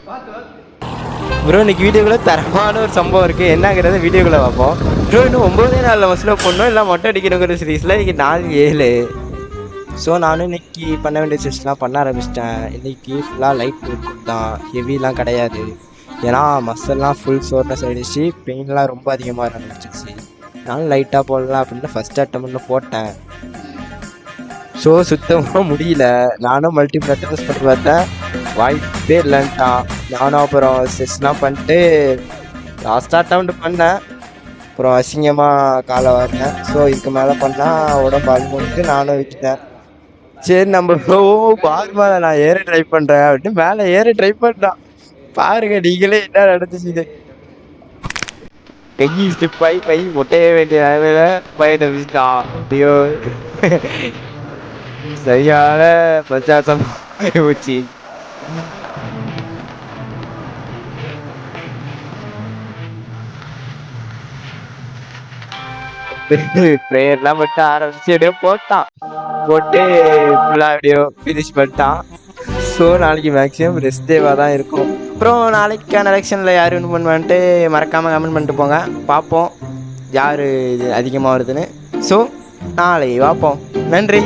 Bro இன்னைக்கு வீடியோக்குள்ள தரமான ஒரு சம்பவம் இருக்குது. என்னங்கிறத வீடியோக்குள்ளே பார்ப்போம். ப்ரோ இன்னும் 9 நாளில் மசில் போடணும், இல்லை மொட்டை அடிக்கணுங்கிற சீரீஸில் இன்றைக்கி 4/7. ஸோ நானும் இன்னைக்கு பண்ண வேண்டிய செஸ்லாம் பண்ண ஆரம்பிச்சிட்டேன். இன்றைக்கி ஃபுல்லாக லைட் ஒர்க் தான், ஹெவிலாம் கிடையாது. ஏன்னா மசில்லாம் ஃபுல் சோர்னஸ் ஆகிடுச்சு, பெயின்லாம் ரொம்ப அதிகமாக ஆரம்பிச்சிச்சு. நானும் லைட்டாக போடலாம் அப்படின்ட்டு ஃபஸ்ட் அட்டம்ப்ட்னு போட்டேன். ஸோ சுத்தமாக முடியல. நானும் மல்டி ப்ராக்டிஸ் பண்ணி பார்த்தேன், வாய்ப்பே இல்லைன்ட்டான். நானும் அப்புறம் செஸ்லாம் பண்ணிட்டு லாஸ்ட் அட்டம்ப்ட் பண்ணேன். அப்புறம் அசிங்கமாக காலை வரேன். ஸோ இதுக்கு மேலே பண்ணால் உடம்பு அழுமுன்ட்டு நானும் விட்டுட்டேன். சரி நம்ம பார் மேலே நான் ஏற ட்ரை பண்ணுறேன் அப்படின்ட்டு மேலே ஏற ட்ரை பண்ணுறான். பாருங்க நீங்களே என்ன நடந்துச்சு. கை ஸ்லிப் ஆகி கை ஒட்டைய வேண்டிய நிலைமையில பையனை விசிட்டான். ஐயோ சரியான பச்சாசம் போச்சு. ப்ரேயர்லாம் மட்டும் ஆரம்பிச்சு எப்படியோ போட்டான். போட்டு ஃபுல்லாக எப்படியோ ஃபினிஷ் பண்ணிட்டான். ஸோ நாளைக்கு மேக்ஸிமம் ரெஸ்ட் டேவாக தான் இருக்கும். அப்புறம் நாளைக்கான எலெக்ஷனில் யார் வின் பண்ணுவான்ட்டு மறக்காமல் கமெண்ட் பண்ணிட்டு போங்க. பார்ப்போம் யார் இது அதிகமாக வருதுன்னு. ஸோ நாளைக்கு பார்ப்போம். நன்றி.